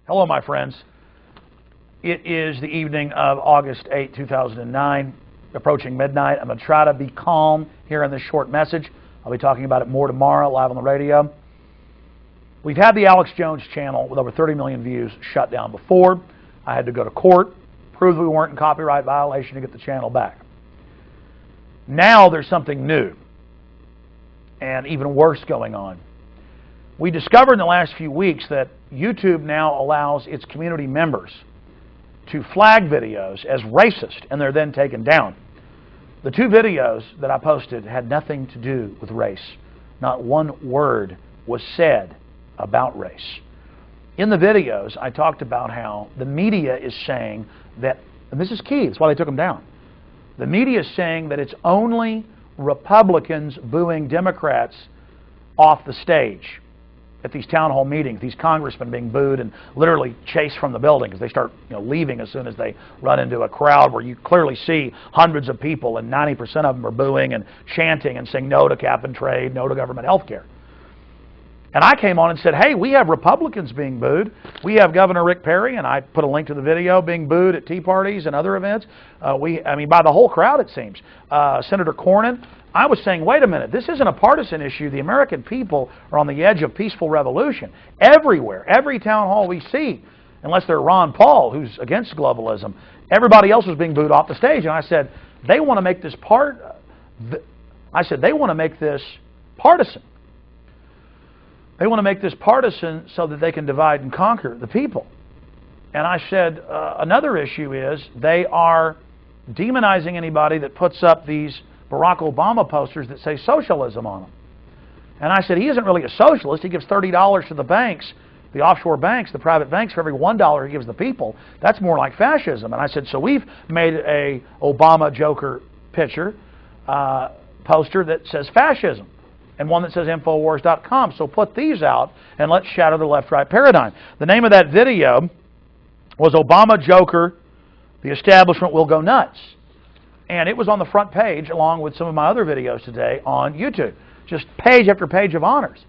Hello, my friends. It is the evening of August 8, 2009, approaching midnight. I'm going to try to be calm here in this short message. I'll be talking about it more tomorrow, live on the radio. We've had the Alex Jones channel with over 30 million views shut down before. I had to go to court, prove we weren't in copyright violation to get the channel back. Now there's something new and even worse going on. We discovered in the last few weeks that YouTube now allows its community members to flag videos as racist, and they're then taken down. The two videos that I posted had nothing to do with race. Not one word was said about race. In the videos, I talked about how the media is saying that, and this is key, that's why they took them down. The media is saying that it's only Republicans booing Democrats off the stage at these town hall meetings, these congressmen being booed and literally chased from the building because they start leaving as soon as they run into a crowd where you clearly see hundreds of people and 90% of them are booing and chanting and saying no to cap and trade, no to government health care. And I came on and said, hey, we have Republicans being booed. We have Governor Rick Perry, and I put a link to the video, being booed at tea parties and other events. By the whole crowd, it seems. Senator Cornyn. I was saying, wait a minute, this isn't a partisan issue. The American people are on the edge of peaceful revolution. Everywhere, every town hall we see, unless they're Ron Paul, who's against globalism, everybody else was being booed off the stage. And I said, they want to make this they want to make this partisan. They want to make this partisan so that they can divide and conquer the people. And I said, another issue is they are demonizing anybody that puts up these Barack Obama posters that say socialism on them. And I said, he isn't really a socialist. He gives $30 to the banks, the offshore banks, the private banks, for every $1 he gives the people. That's more like fascism. And I said, so we've made a Obama Joker picture, poster that says fascism, and one that says Infowars.com. So put these out and let's shatter the left-right paradigm. The name of that video was Obama Joker, the establishment will go nuts. And it was on the front page along with some of my other videos today on YouTube. Just page after page of honors.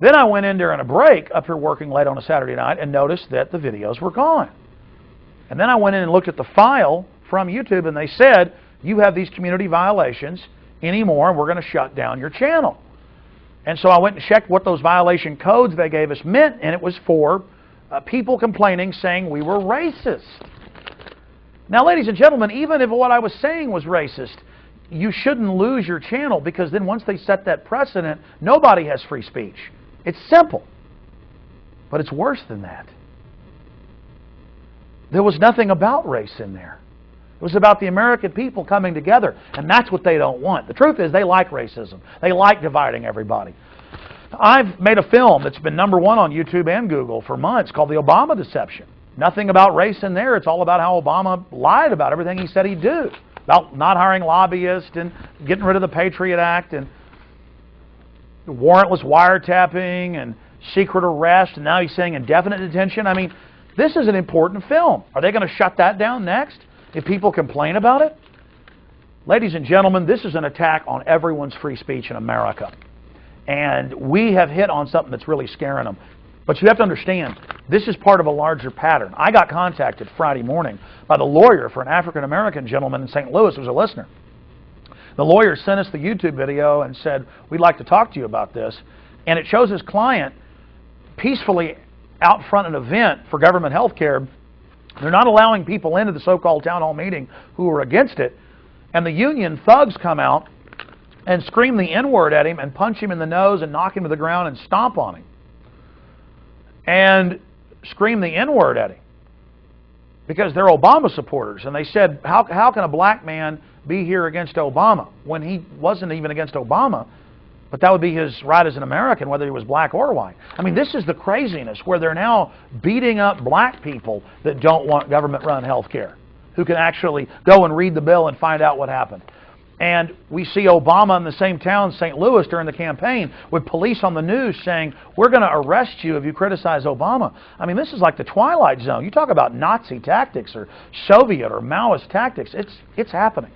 Then I went in during a break up here working late on a Saturday night and noticed that the videos were gone. And then I went in and looked at the file from YouTube and they said, you have these community violations anymore and we're going to shut down your channel. And so I went and checked what those violation codes they gave us meant, and it was for people complaining, saying we were racist. Now, ladies and gentlemen, even if what I was saying was racist, you shouldn't lose your channel, because then once they set that precedent, nobody has free speech. It's simple. But it's worse than that. There was nothing about race in there. It was about the American people coming together, and that's what they don't want. The truth is they like racism. They like dividing everybody. I've made a film that's been #1 on YouTube and Google for months called The Obama Deception. Nothing about race in there. It's all about how Obama lied about everything he said he'd do. About not hiring lobbyists and getting rid of the Patriot Act and warrantless wiretapping and secret arrest. And now he's saying indefinite detention. I mean, this is an important film. Are they going to shut that down next if people complain about it? Ladies and gentlemen, this is an attack on everyone's free speech in America. And we have hit on something that's really scaring them. But you have to understand, this is part of a larger pattern. I got contacted Friday morning by the lawyer for an African-American gentleman in St. Louis who's a listener. The lawyer sent us the YouTube video and said, we'd like to talk to you about this. And it shows his client peacefully out front an event for government health care. They're not allowing people into the so-called town hall meeting who are against it. And the union thugs come out and scream the N-word at him and punch him in the nose and knock him to the ground and stomp on him. And scream the N-word at him because they're Obama supporters. And they said, how can a black man be here against Obama when he wasn't even against Obama, but that would be his right as an American, whether he was black or white. I mean, this is the craziness where they're now beating up black people that don't want government-run health care, who can actually go and read the bill and find out what happened. And we see Obama in the same town, St. Louis, during the campaign with police on the news saying, we're going to arrest you if you criticize Obama. I mean, this is like the Twilight Zone. You talk about Nazi tactics or Soviet or Maoist tactics. It's happening.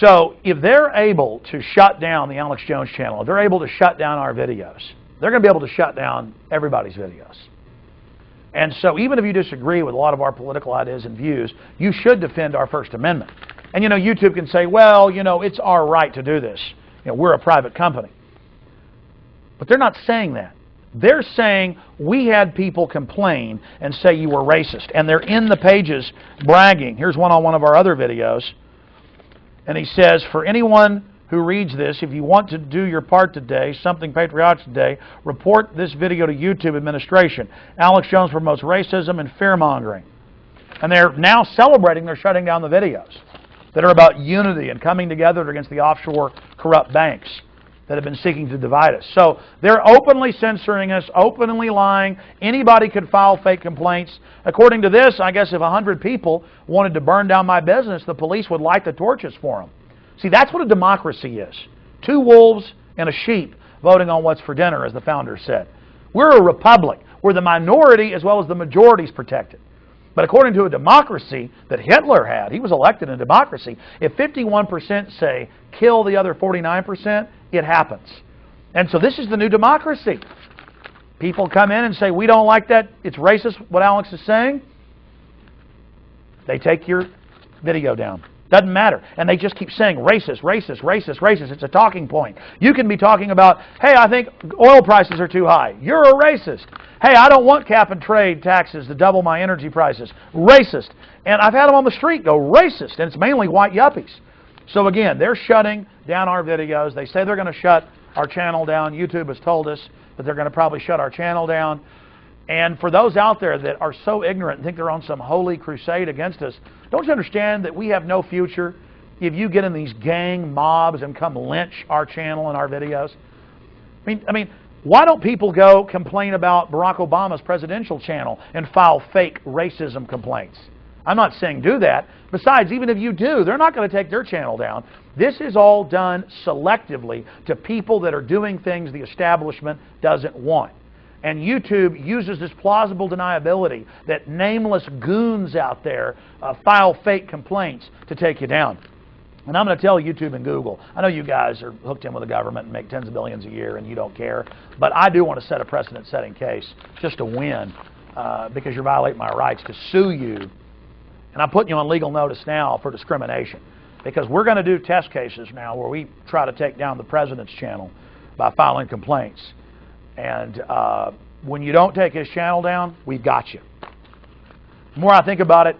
So if they're able to shut down the Alex Jones channel, if they're able to shut down our videos, they're going to be able to shut down everybody's videos. And so even if you disagree with a lot of our political ideas and views, you should defend our First Amendment. And YouTube can say, well, it's our right to do this. We're a private company. But they're not saying that. They're saying we had people complain and say you were racist. And they're in the pages bragging. Here's one on one of our other videos. And he says, for anyone who reads this, if you want to do your part today, something patriotic today, report this video to YouTube administration. Alex Jones promotes racism and fear-mongering. And they're now celebrating they're shutting down the videos that are about unity and coming together against the offshore corrupt banks that have been seeking to divide us. So they're openly censoring us, openly lying. Anybody could file fake complaints. According to this, I guess if 100 people wanted to burn down my business, the police would light the torches for them. See, that's what a democracy is. 2 wolves and a sheep voting on what's for dinner, as the founder said. We're a republic where the minority as well as the majority is protected. But according to a democracy that Hitler had, he was elected in a democracy, if 51% say kill the other 49%, it happens. And so this is the new democracy. People come in and say, we don't like that, it's racist what Alex is saying. They take your video down. Doesn't matter. And they just keep saying racist, racist, racist, racist. It's a talking point. You can be talking about, hey, I think oil prices are too high. You're a racist. Hey, I don't want cap and trade taxes to double my energy prices. Racist. And I've had them on the street go racist. And it's mainly white yuppies. So again, they're shutting down our videos. They say they're going to shut our channel down. YouTube has told us that they're going to probably shut our channel down. And for those out there that are so ignorant and think they're on some holy crusade against us, don't you understand that we have no future if you get in these gang mobs and come lynch our channel and our videos? I mean, why don't people go complain about Barack Obama's presidential channel and file fake racism complaints? I'm not saying do that. Besides, even if you do, they're not going to take their channel down. This is all done selectively to people that are doing things the establishment doesn't want. And YouTube uses this plausible deniability that nameless goons out there file fake complaints to take you down. And I'm going to tell YouTube and Google, I know you guys are hooked in with the government and make tens of billions a year and you don't care, but I do want to set a precedent-setting case just to win because you're violating my rights to sue you. And I'm putting you on legal notice now for discrimination because we're going to do test cases now where we try to take down the president's channel by filing complaints. And when you don't take his channel down, we've got you. The more I think about it,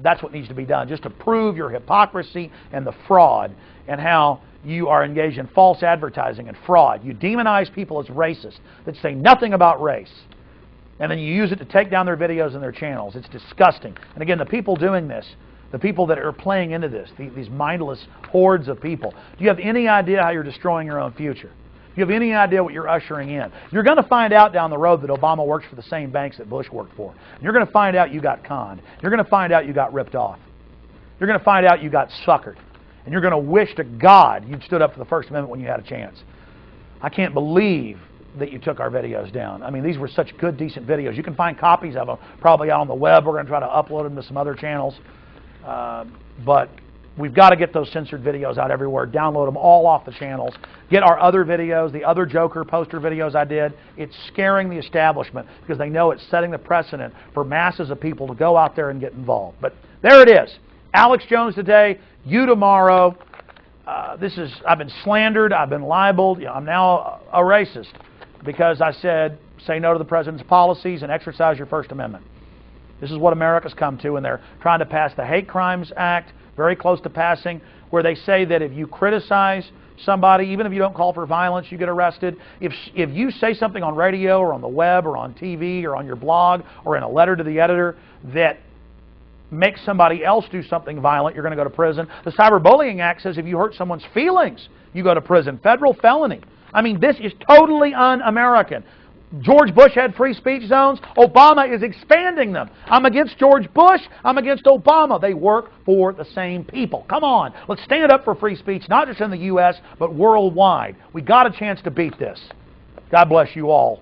that's what needs to be done, just to prove your hypocrisy and the fraud and how you are engaged in false advertising and fraud. You demonize people as racist that say nothing about race. And then you use it to take down their videos and their channels. It's disgusting. And again, the people doing this, the people that are playing into this, these mindless hordes of people, do you have any idea how you're destroying your own future? Do you have any idea what you're ushering in? You're going to find out down the road that Obama works for the same banks that Bush worked for. You're going to find out you got conned. You're going to find out you got ripped off. You're going to find out you got suckered. And you're going to wish to God you'd stood up for the First Amendment when you had a chance. I can't believe that you took our videos down. I mean, these were such good, decent videos. You can find copies of them probably out on the web. We're going to try to upload them to some other channels. But we've got to get those censored videos out everywhere. Download them all off the channels. Get our other videos, the other Joker poster videos I did. It's scaring the establishment because they know it's setting the precedent for masses of people to go out there and get involved. But there it is. Alex Jones today, you tomorrow. I've been slandered. I've been libeled. I'm now a racist because I said, say no to the president's policies and exercise your First Amendment. This is what America's come to, and they're trying to pass the Hate Crimes Act, very close to passing, where they say that if you criticize somebody, even if you don't call for violence, you get arrested. If you say something on radio or on the web or on TV or on your blog or in a letter to the editor that makes somebody else do something violent, you're going to go to prison. The Cyberbullying Act says if you hurt someone's feelings, you go to prison. Federal felony. I mean, this is totally un-American. George Bush had free speech zones. Obama is expanding them. I'm against George Bush. I'm against Obama. They work for the same people. Come on. Let's stand up for free speech, not just in the U.S., but worldwide. We got a chance to beat this. God bless you all.